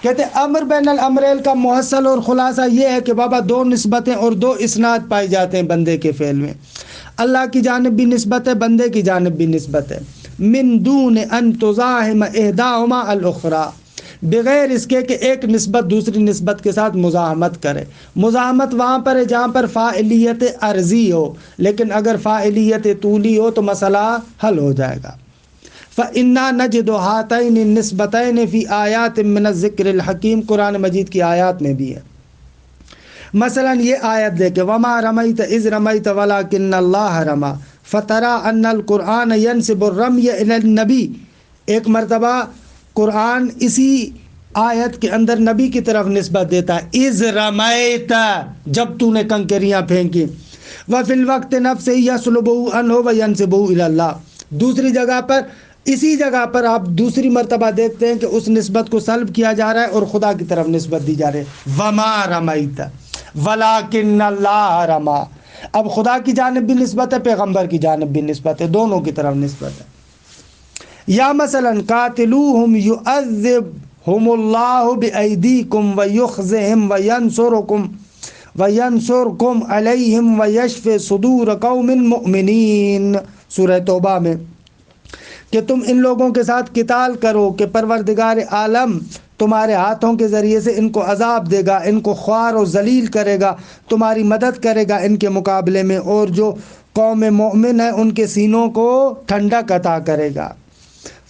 کہتے ہیں امر بین الامرین کا محصل اور خلاصہ یہ ہے کہ بابا دو نسبتیں اور دو اسناد پائی جاتے ہیں بندے کے فعل میں، اللہ کی جانب بھی نسبت ہے، بندے کی جانب بھی نسبت ہے، من دون ان تزاحم احداہما الاخری، بغیر اس کے کہ ایک نسبت دوسری نسبت کے ساتھ مزاحمت کرے۔ مزاحمت وہاں پر ہے جہاں پر فاعلیت عرضی ہو، لیکن اگر فاعلیت طولی ہو تو مسئلہ حل ہو جائے گا۔ فَإِنَّا نَجِدُ هَاتَيْنِ النِّسْبَتَيْنِ فِي آیَاتٍ مِّنَ الذِّکْرِ الْحَکِیم، قرآن مجید کی آیات میں بھی ہے۔ مثلا یہ آیت دیکھیں، وَمَا رَمَيْتَ إِذْ رَمَيْتَ وَلَٰكِنَّ اللَّهَ رَمَىٰ، فَتَرَىٰ أَنَّ الْقُرْآنَ يَنْسِبُ الرَّمْيَ إِلَى النَّبِيِّ، ایک مرتبہ قرآن اسی آیت کے اندر نبی کی طرف نسبت دیتا ہے، اِذْ رَمَيْتَ، جب تو نے کنکریاں پھینکی، وَفِي الْوَقْتِ نَفْسِهِ يَسْلُبُهُ عَنْهُ وَيَنْسِبُهُ إِلَى اللَّهِ، دوسری جگہ پر، اسی جگہ پر آپ دوسری مرتبہ دیکھتے ہیں کہ اس نسبت کو سلب کیا جا رہا ہے اور خدا کی طرف نسبت دی جا رہی ہے، وَمَا رَمَيْتَ وَلَٰكِنَّ اللَّهَ رَمَىٰ۔ اب خدا کی جانب بھی نسبت ہے، پیغمبر کی جانب بھی نسبت ہے، دونوں کی طرف نسبت ہے۔ یا مثلا قاتلوہم یعذبہم اللہ بأیدیکم ویخزہم وینصرکم علیہم ویشف صدور قوم مؤمنین، سورہ توبہ میں، کہ تم ان لوگوں کے ساتھ قتال کرو کہ پروردگار عالم تمہارے ہاتھوں کے ذریعے سے ان کو عذاب دے گا، ان کو خوار و ذلیل کرے گا، تمہاری مدد کرے گا ان کے مقابلے میں، اور جو قوم مومن ہے ان کے سینوں کو ٹھنڈک عطا کرے گا۔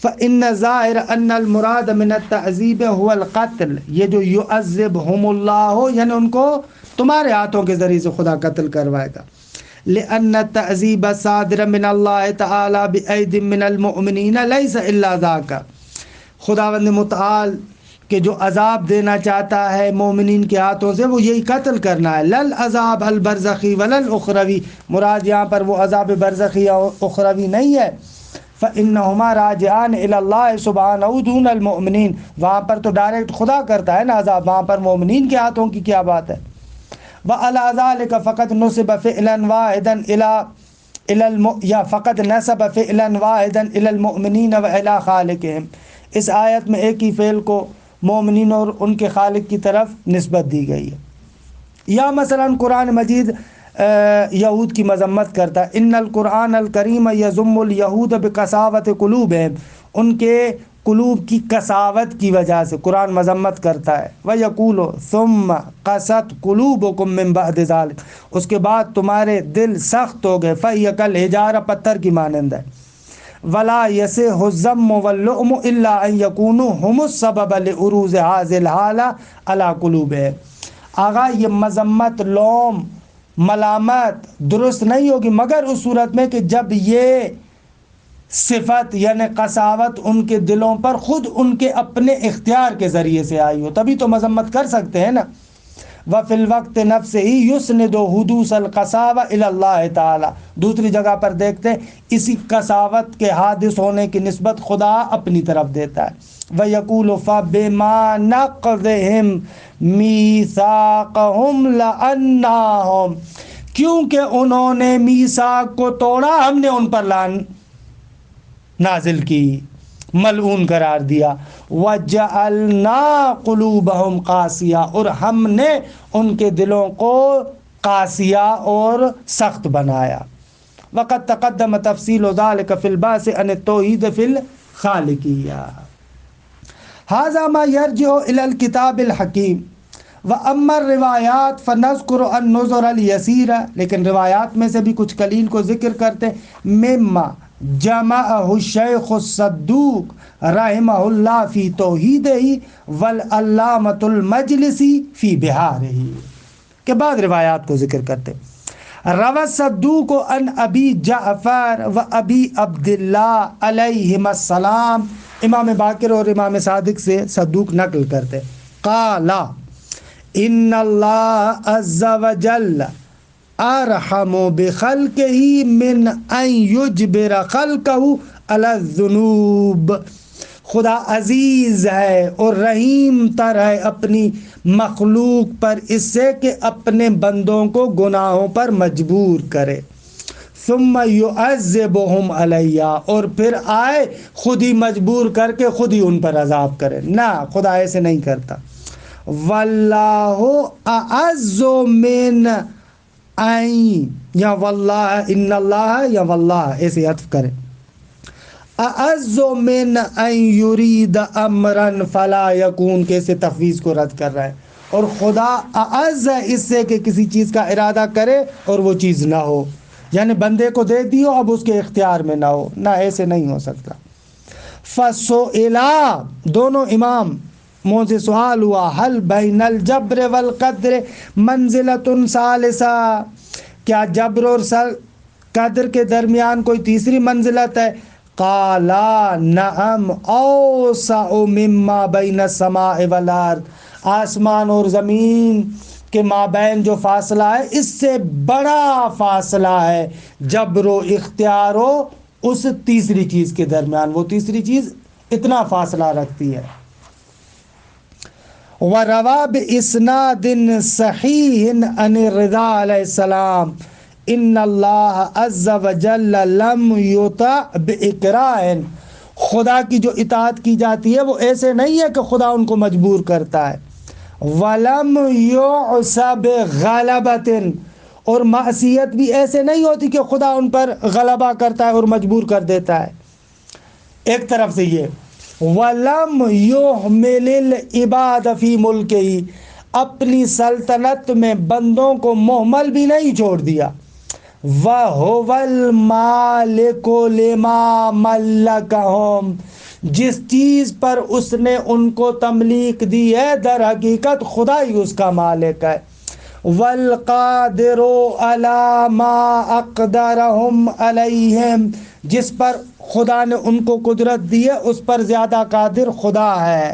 فَإِنَّ ظَاهِرَ أَنَّ الْمُرَادَ مِنَ التَّعْذِيبِ هُوَ الْقَتْلِ، یہ جو يُعَذِّبْهُمُ اللَّهُ یعنی ان کو تمہارے ہاتھوں کے ذریعے سے خدا قتل کروائے گا۔ لأن التعذیب صادر من اللہ تعالی بأید من المؤمنین لیس الا ذاک، خداوند متعال کہ جو عذاب دینا چاہتا ہے مومنین کے ہاتھوں سے وہ یہی قتل کرنا ہے. لل عذاب البرزخی ولل اخروی، مراد یہاں پر وہ عذاب برزخی یا اخروی نہیں ہے. فإنهما راجعان إلى الله سبحانه دون المؤمنین، وہاں پر تو ڈائریکٹ خدا کرتا ہے نا عذاب، وہاں پر مومنین کے ہاتھوں کی کیا بات ہے. وعلى ذلك فقط نصب فعلا واحدا یا فقط نسب فعلا واحدا الى المؤمنین والى خالقهم، اس آیت میں ایک ہی فعل کو مومنین اور ان کے خالق کی طرف نسبت دی گئی ہے. یا مثلا قرآن مجید یہود کی مذمت کرتا ہے. ان القرآن الکریم یذم الیہود بقساوت قلوبہم، ان کے قلوب کی قساوت کی وجہ سے قرآن مذمت کرتا ہے. وَيَقُولُ ثُمَّ قَسَتْ قُلُوبُكُم مِّن بَعْدِ ذَلِكَ، اس کے بعد تمہارے دل سخت ہو گئے. فَهِيَ كَالْحِجَارَةِ، پتھر کی مانند ہے. وَلَا يَصِحُّ الذَّمُّ وَاللُّؤْمُ إِلَّا أَن يَكُونُوا هُمُ السَّبَبَ لِعُرُوجِ هَٰذِهِ الْحَالَةِ عَلَىٰ قُلُوبِهِمْ. آغا یہ مذمت، لوم، ملامت درست نہیں ہوگی مگر اس صورت میں کہ جب یہ صفت یعنی قساوت ان کے دلوں پر خود ان کے اپنے اختیار کے ذریعے سے آئی ہو، تبھی تو مذمت کر سکتے ہیں نا. وفی الوقت نفسہ یسند حدوث القساوہ الی اللہ تعالی، دوسری جگہ پر دیکھتے ہیں اسی قساوت کے حادث ہونے کی نسبت خدا اپنی طرف دیتا ہے. وَيَقُولُ فَبِمَا نَقْضِهِمْ مِيثَاقَهُمْ لَعَنَّاهُمْ، کیونکہ انہوں نے میثاق کو توڑا ہم نے ان پر لعن نازل کی، ملعون قرار دیا. وَجَعَلْنَا قُلُوبَهُمْ قَاسِيَةً، اور ہم نے ان کے دلوں کو قاسیہ اور سخت بنایا. وقد تقدم تفصیل ذلك فی الباس عن التوحید فی الخالقیہ. هذا ما يرجع الى الكتاب الحکیم. واما الروایات فنذکر النظر اليسیر، لیکن روایات میں سے بھی کچھ قلیل کو ذکر کرتے ہیں. مما جمعہ الشیخ الصدوق رحمہ اللہ فی توحیدہ والعلامۃ المجلسی فی بہارہ، کے بعد روایات کو ذکر کرتے. روى الصدوق عن ابی جعفر و ابی عبداللہ علیہم السلام، امام باقر اور امام صادق سے صدوق نقل کرتے. قال ان اللہ عز وجل ارحم بخلقہ من ان یجبر خلقہ علی الذنوب، خدا عزیز ہے اور رحیم تر ہے اپنی مخلوق پر اس سے کہ اپنے بندوں کو گناہوں پر مجبور کرے. ثم یعذبہم علیہ، اور پھر آئے خود ہی مجبور کر کے خود ہی ان پر عذاب کرے. نہ، خدا ایسے نہیں کرتا. واللہ اعز من یا واللہ ان اللہ یا واللہ ایسے عطف کریں. اعز من ان یرید امرا فلا یکون، کیسے تفویض کو رد کر رہا ہے. اور خدا اعز ہے اس سے کہ کسی چیز کا ارادہ کرے اور وہ چیز نہ ہو، یعنی بندے کو دے دیو اب اس کے اختیار میں نہ ہو، نہ ایسے نہیں ہو سکتا. فسئلا، دونوں امام منہ سے سوال ہوا، حل بین الجبر والقدر منزلۃ ثالثہ، کیا جبر اور قدر کے درمیان کوئی تیسری منزلت ہے؟ قالا نعم اوسع مما بین السماء والارض، آسمان اور زمین کے مابین جو فاصلہ ہے اس سے بڑا فاصلہ ہے جبر و اختیار و اس تیسری چیز کے درمیان، وہ تیسری چیز اتنا فاصلہ رکھتی ہے. وَرَوَى بِإِسْنَادٍ صَحِيحٍ عن الرضا علیہ السلام ان اللہ عز وجل لم یطع بإکراہ، خدا کی جو اطاعت کی جاتی ہے وہ ایسے نہیں ہے کہ خدا ان کو مجبور کرتا ہے. وَلَمْ يُعْصَ بِغَلَبَةٍ، اور معصیت بھی ایسے نہیں ہوتی کہ خدا ان پر غلبہ کرتا ہے اور مجبور کر دیتا ہے. ایک طرف سے یہ وَلَمْ يُحْمِلِ الْعِبَادَ فِي مُلْكِهِ، اپنی سلطنت میں بندوں کو مہمل بھی نہیں چھوڑ دیا. وَهُوَ الْمَالِكُ لِمَا مَلَّكَهُمْ، جس چیز پر اس نے ان کو تملیک دی ہے در حقیقت خدا ہی اس کا مالک ہے. وَالْقَادِرُ عَلَى مَا أَقْدَرَهُمْ عَلَيْهِمْ، جس پر خدا نے ان کو قدرت دی ہے اس پر زیادہ قادر خدا ہے.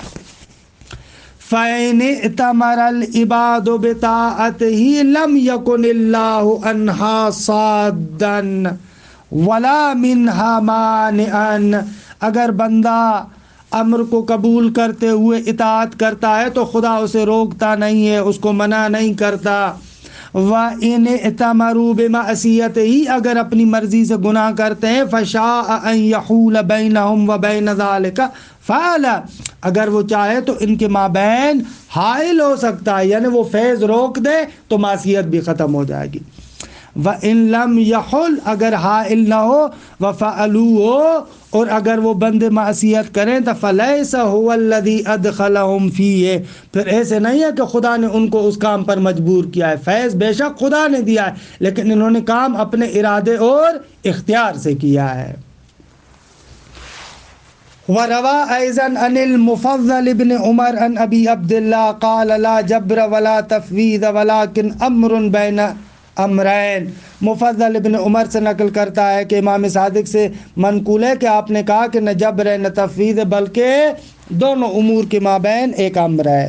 فَإِنِ ائْتَمَرَ الْعِبَادُ بِطَاعَتِهِ لَمْ يَكُنِ اللَّهُ عَنْهَا صَادًّا وَلَا مِنْهَا مَانِعًا۔ اگر بندہ امر کو قبول کرتے ہوئے اطاعت کرتا ہے تو خدا اسے روکتا نہیں ہے، اس کو منع نہیں کرتا۔ وَإِنِ ائْتَمَرُوا بِمَعْصِيَتِهِ، اگر اپنی مرضی سے گناہ کرتے ہیں، فَشَاءَ أَن يَحُولَ بَيْنَهُمْ وَبَيْنَ ذَلِكَ فَعَلَ، اگر وہ چاہے تو ان کے مابین حائل ہو سکتا ہے، یعنی وہ فیض روک دے تو معصیت بھی ختم ہو جائے گی۔ وَإِن لَمْ يَحُلْ، اگر حائل نہ ہو، وَفَعَلُوا، اور اگر وہ بندے معصیت کریں تو فَلَيْسَ هُوَ الَّذِي أَدْخَلَهُمْ فِيهِ، پھر ایسے نہیں ہے کہ خدا نے ان کو اس کام پر مجبور کیا ہے، فیض بے شک خدا نے دیا ہے لیکن انہوں نے کام اپنے ارادے اور اختیار سے کیا ہے۔ وَرَوَى أَيْضًا عَنِ الْمُفَضَّلِ بْنِ عُمَرَ عَنْ أَبِي عَبْدِ اللَّهِ قَالَ لَا جَبْرَ وَلَا تَفْوِيضَ وَلَكِنْ أَمْرٌ بَيْنَ امرین۔ مفضل ابن عمر سے نقل کرتا ہے کہ امام صادق سے منقول ہے کہ آپ نے کہا کہ نہ جبر ہے نہ تفویض ہے بلکہ دونوں امور کے مابین ایک امر ہے۔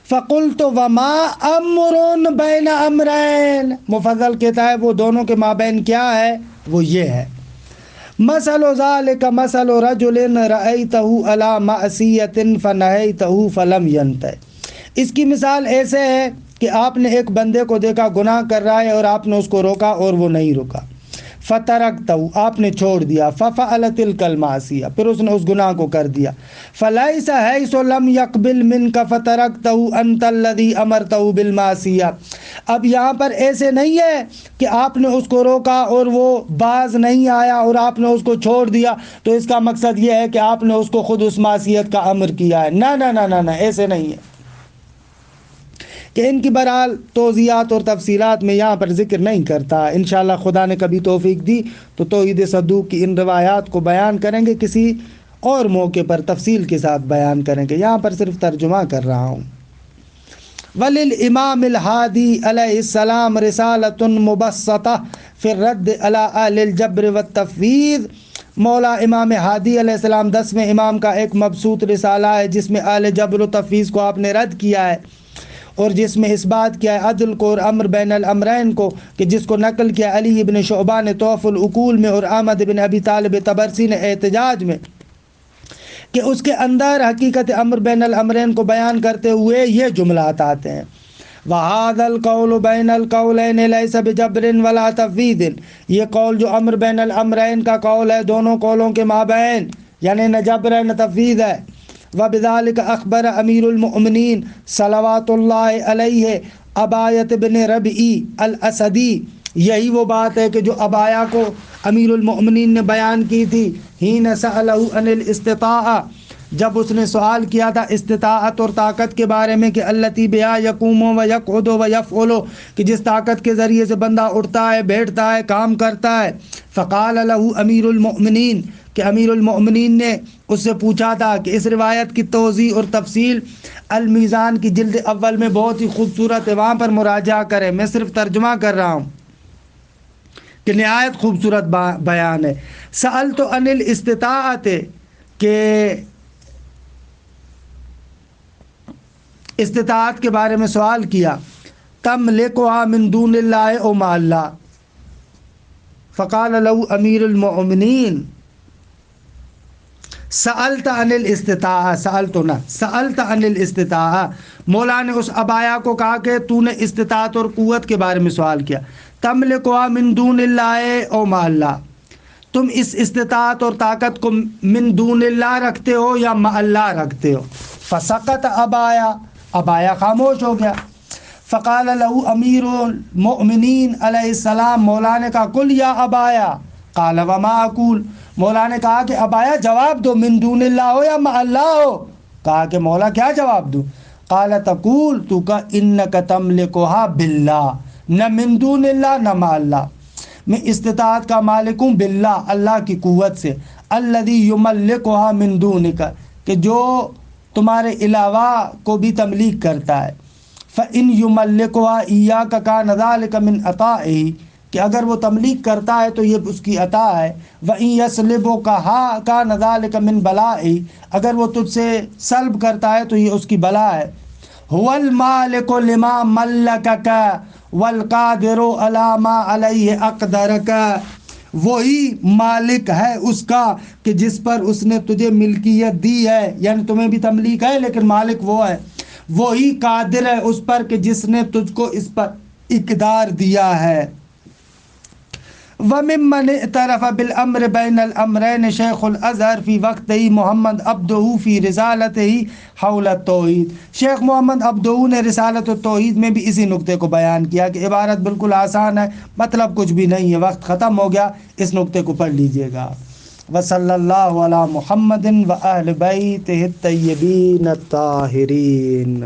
فقلت وما امر بین امرین، مفضل کہتا ہے وہ دونوں کے مابین کیا ہے، وہ یہ ہے، مثل ذلک مثل رجل رأیتہ علی معصیۃ فنہیتہ فلم ینتہ، اس کی مثال ایسے ہے کہ آپ نے ایک بندے کو دیکھا گناہ کر رہا ہے اور آپ نے اس کو روکا اور وہ نہیں رکا، فترکتہ، آپ نے چھوڑ دیا، ففعل تلک المعصیہ، پھر اس نے اس گناہ کو کر دیا، فلیس حیث لم یقبل منک فترکتہ انت الذی امرتہ بالمعصیہ، اب یہاں پر ایسے نہیں ہے کہ آپ نے اس کو روکا اور وہ باز نہیں آیا اور آپ نے اس کو چھوڑ دیا تو اس کا مقصد یہ ہے کہ آپ نے اس کو خود اس معصیت کا امر کیا ہے، نہ نہ نہ نہ نہ، ایسے نہیں ہے، کہ ان کی بہرحال توضیحات اور تفصیلات میں یہاں پر ذکر نہیں کرتا۔ انشاءاللہ خدا نے کبھی توفیق دی تو توحید صدوق کی ان روایات کو بیان کریں گے، کسی اور موقع پر تفصیل کے ساتھ بیان کریں گے، یہاں پر صرف ترجمہ کر رہا ہوں۔ وَلِلْإِمَامِ الْحَادِي علیہ السلام رسالۃ مبسطہ فی الرد علی اہل الجبر والتفویض، مولا امام ہادی علیہ السلام 10ویں امام کا ایک مبسوط رسالہ ہے جس میں اہل جبر و تفویض کو آپ نے رد کیا ہے اور جس میں اس بات کیا ہے عدل کو اور امر بین الامرین کو، کہ جس کو نقل کیا علی ابن شعبہ نے تحف العقول میں اور احمد بن ابی طالب طبرسی نے احتجاج میں، کہ اس کے اندر حقیقت امر بین الامرین کو بیان کرتے ہوئے یہ جملات آتے ہیں، وَهَذَا الْقَوْلُ بَيْنَ الْقَوْلَيْنِ لَيْسَ بِجَبْرٍ وَلَا تَفْوِيضٍ، یہ قول جو امر بین الامرین کا قول ہے دونوں قولوں کے مابین، یعنی نہ جبر ہے نہ تفویض ہے۔ وبذلك اخبر امیر المؤمنین صلوات اللہ علیہ ابایۃ بن ربعی الاسدی، یہی وہ بات ہے کہ جو ابایا کو امیر المؤمنین نے بیان کی تھی، حین سألہ عن الاستطاعہ، جب اس نے سوال کیا تھا استطاعت اور طاقت کے بارے میں، کہ التی بہا یقوم و یقعد و یفعل، کہ جس طاقت کے ذریعے سے بندہ اٹھتا ہے، بیٹھتا ہے، کام کرتا ہے۔ فقال له امیر المؤمنین، کہ امیر المؤمنین نے اس سے پوچھا تھا کہ اس روایت کی توضیح اور تفصیل المیزان کی جلد اول میں بہت ہی خوبصورت ہے، وہاں پر مراجعہ کریں، میں صرف ترجمہ کر رہا ہوں کہ نہایت خوبصورت بیان ہے۔ سألت عن الاستطاعت، کہ استطاعت کے بارے میں سوال کیا، تملکها من دون اللہ او مع اللہ، فقال له امیر المؤمنین سألت عن الاستطاعہ، سألت عن الاستطاعہ، مولا نے اس ابایا کو کہا کہ تو نے استطاعت اور قوت کے بارے میں سوال کیا، تملکها من دون اللہ او مع اللہ، تم اس استطاعت اور طاقت کو من دون اللہ رکھتے ہو یا مع اللہ رکھتے ہو؟ فسقط ابایا خاموش ہو گیا۔ فقال له امیر المؤمنین علیہ السلام، مولا نے کہا قل یا ابایا، قال وما اقول، مولا نے کہا کہ ابایا جواب دو، من دون اللہ ہو یا مع اللہ ہو؟ کہا کہ مولا کیا جواب دوں؟ قال تقول، تو کا انک تملکها باللہ، نہ من دون اللہ نہ مع اللہ، میں استطاعت کا مالک ہوں باللہ، اللہ کی قوت سے، الذی یملکها من دونک، کہ جو تمہارے علاوہ کو بھی تملیک کرتا ہے، فإن یملکها ایاک کان ذلک من عطائہ، کہ اگر وہ تملیک کرتا ہے تو یہ اس کی عطا ہے، وَإِن يَسْلِبُكَ كَانَ ذَلِكَ مِن بَلَائِهِ، اگر وہ تجھ سے سلب کرتا ہے تو یہ اس کی بلا ہے۔ هُوَ الْمَالِكُ لِمَا مَلَّكَكَ وَالْقَادِرُ عَلَى مَا عَلَيْهِ أَقْدَرَكَ، وہی مالک ہے اس کا کہ جس پر اس نے تجھے ملکیت دی ہے، یعنی تمہیں بھی تملیک ہے لیکن مالک وہ ہے، وہی قادر ہے اس پر کہ جس نے تجھ کو اس پر اقدار دیا ہے۔ وممن اعترف بالامر بین الامرین شیخ الازہر فی وقتہ محمد عبدہ فی رسالتہ حول التوحید، شیخ محمد عبدہ نے رسالت التوحید میں بھی اسی نقطے کو بیان کیا کہ عبارت بالکل آسان ہے، مطلب کچھ بھی نہیں ہے۔ وقت ختم ہو گیا، اس نقطے کو پڑھ لیجئے گا۔ وصلی اللہ علی محمد و اہل بیتہ الطیبین الطاہرین۔